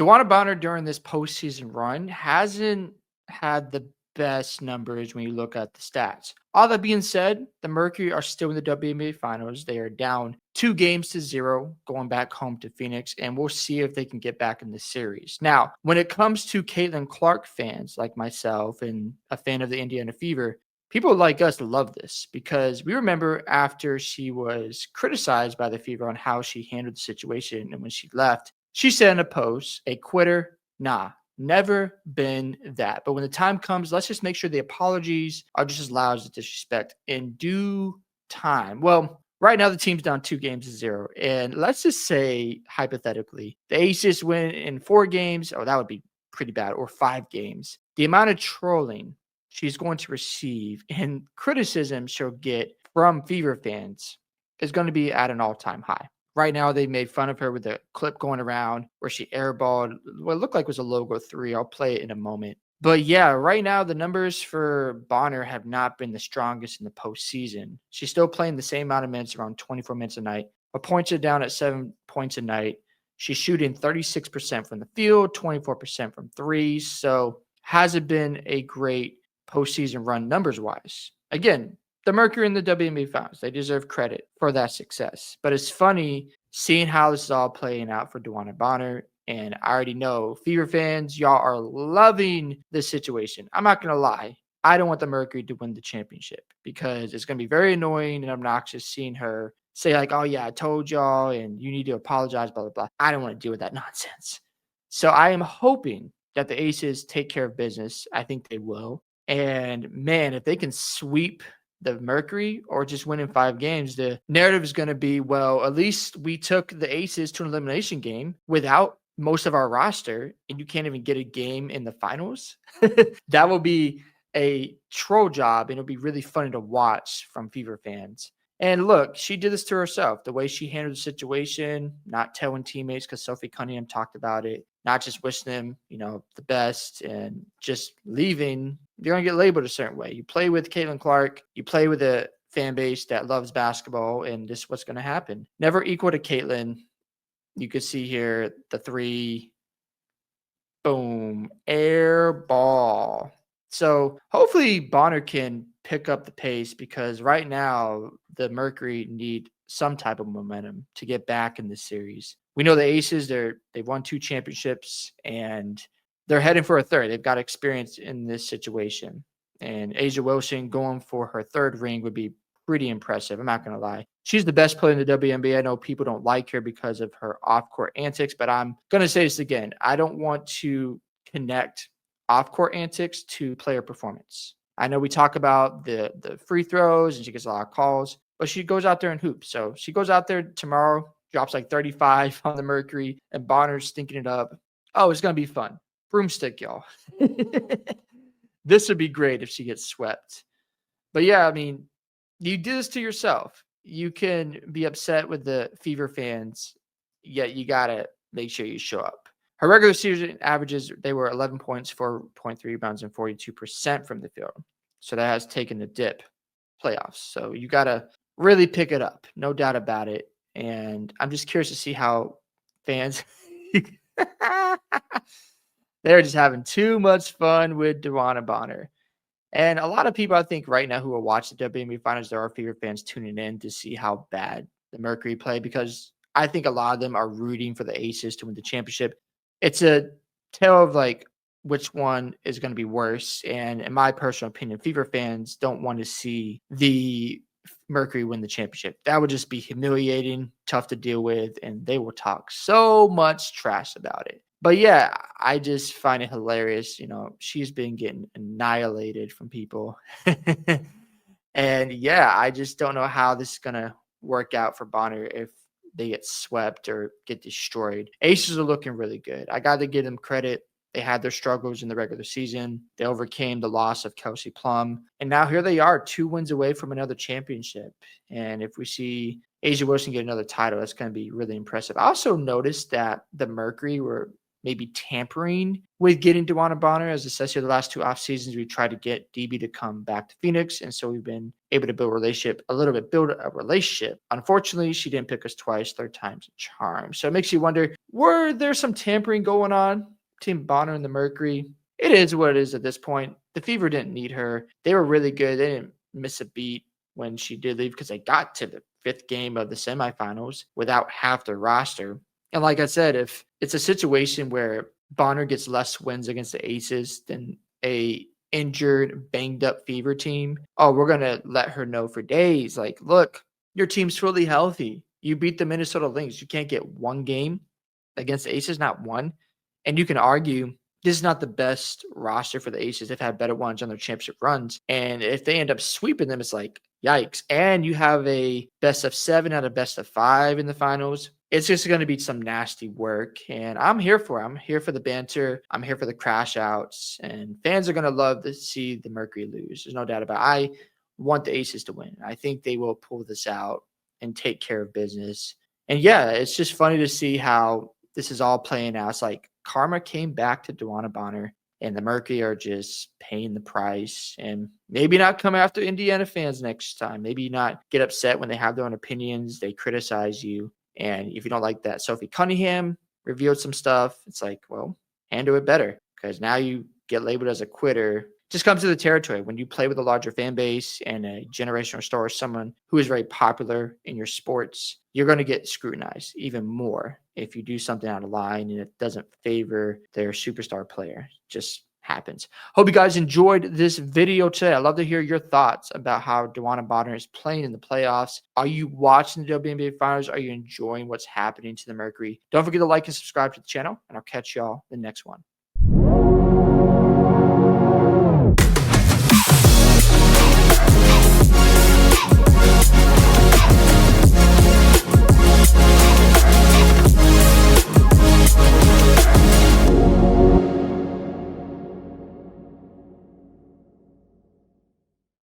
Dewanna Bonner during this postseason run hasn't had the best numbers when you look at the stats. All that being said, the Mercury are still in the WNBA Finals. They are down 2-0 going back home to Phoenix, and we'll see if they can get back in the series. Now, when it comes to Caitlin Clark fans like myself and a fan of the Indiana Fever, people like us love this because we remember after she was criticized by the Fever on how she handled the situation and when she left, she said in a post, a quitter, nah, never been that. But when the time comes, let's just make sure the apologies are just as loud as the disrespect in due time. Well, right now the team's down 2-0. And let's just say, hypothetically, the Aces win in 4 games. Oh, that would be pretty bad. Or 5 games. The amount of trolling she's going to receive and criticism she'll get from Fever fans is going to be at an all-time high. Right now, they made fun of her with a clip going around where she airballed what looked like was a logo 3. I'll play it in a moment. But yeah, right now, the numbers for Bonner have not been the strongest in the postseason. She's still playing the same amount of minutes, around 24 minutes a night. Her points are down at 7 points a night. She's shooting 36% from the field, 24% from threes. So hasn't been a great postseason run numbers-wise. Again, the Mercury and the WNBA Finals, they deserve credit for that success. But it's funny seeing how this is all playing out for Dewanna Bonner. And I already know Fever fans, y'all are loving this situation. I'm not going to lie. I don't want the Mercury to win the championship because it's going to be very annoying and obnoxious seeing her say, like, oh, yeah, I told y'all and you need to apologize, blah, blah, blah. I don't want to deal with that nonsense. So I am hoping that the Aces take care of business. I think they will. And man, if they can sweep the Mercury or just win in 5 games, the narrative is going to be, well, at least we took the Aces to an elimination game without most of our roster, and you can't even get a game in the finals. That will be a troll job, and it'll be really funny to watch from Fever fans. And look, she did this to herself. The way she handled the situation, not telling teammates because Sophie Cunningham talked about it, not just wishing them, the best and just leaving. You're going to get labeled a certain way. You play with Caitlin Clark, you play with a fan base that loves basketball, and this is what's going to happen. Never equal to Caitlin. You can see here the 3, boom, air ball. So hopefully Bonner can pick up the pace because right now the Mercury need some type of momentum to get back in this series. We know the Aces, they've won 2 championships and they're heading for a third. They've got experience in this situation. And A'ja Wilson going for her 3rd ring would be pretty impressive. I'm not going to lie. She's the best player in the WNBA. I know people don't like her because of her off-court antics, but I'm going to say this again. I don't want to connect off-court antics to player performance. I know we talk about the free throws and she gets a lot of calls, but she goes out there and hoops. So she goes out there tomorrow, drops like 35 on the Mercury, and Bonner's stinking it up. Oh, it's going to be fun. Broomstick, y'all. This would be great if she gets swept. But yeah, I mean, you do this to yourself. You can be upset with the Fever fans, yet you got to make sure you show up. Her regular season averages, they were 11 points, 4.3 rebounds, and 42% from the field. So that has taken a dip playoffs. So you got to really pick it up, no doubt about it. And I'm just curious to see how fans they're just having too much fun with Dewanna Bonner. And a lot of people, I think, right now who are watching the WNBA Finals, there are Fever fans tuning in to see how bad the Mercury play because I think a lot of them are rooting for the Aces to win the championship. It's a tale of like which one is going to be worse. And in my personal opinion, Fever fans don't want to see the Mercury win the championship. That would just be humiliating, tough to deal with, and they will talk so much trash about it. But yeah, I just find it hilarious. She's been getting annihilated from people. And yeah, I just don't know how this is going to work out for Bonner if they get swept or get destroyed. Aces are looking really good. I got to give them credit. They had their struggles in the regular season. They overcame the loss of Kelsey Plum. And now here they are, 2 wins away from another championship. And if we see A'ja Wilson get another title, that's going to be really impressive. I also noticed that the Mercury were maybe tampering with getting Dewanna Bonner, as it says here the last two off seasons, we tried to get DB to come back to Phoenix. And so we've been able to build a relationship. Unfortunately, she didn't pick us twice, third time's a charm. So it makes you wonder, were there some tampering going on between Bonner and the Mercury? It is what it is at this point. The Fever didn't need her. They were really good. They didn't miss a beat when she did leave because they got to the fifth game of the semifinals without half their roster. And like I said, if it's a situation where Bonner gets less wins against the Aces than a injured, banged up Fever team, oh, we're gonna let her know for days. Like, look, your team's fully healthy. You beat the Minnesota Lynx. You can't get one game against the Aces, not one. And you can argue this is not the best roster for the Aces. They've had better ones on their championship runs. And if they end up sweeping them, it's like, yikes. And you have a best of 7 out of best of 5 in the finals. It's just going to be some nasty work. And I'm here for it. I'm here for the banter. I'm here for the crash outs. And fans are going to love to see the Mercury lose. There's no doubt about it. I want the Aces to win. I think they will pull this out and take care of business. And yeah, it's just funny to see how this is all playing out. It's like karma came back to Dewanna Bonner, and the Mercury are just paying the price. And maybe not come after Indiana fans next time. Maybe not get upset when they have their own opinions. They criticize you. And if you don't like that, Sophie Cunningham revealed some stuff. It's like, well, handle it better, because now you get labeled as a quitter. Just comes to the territory when you play with a larger fan base and a generational star, someone who is very popular in your sports. You're going to get scrutinized even more if you do something out of line and it doesn't favor their superstar player. Just happens. Hope you guys enjoyed this video today. I'd love to hear your thoughts about how Dewanna Bonner is playing in the playoffs. Are you watching the WNBA Finals? Are you enjoying what's happening to the Mercury? Don't forget to like and subscribe to the channel, and I'll catch y'all in the next one.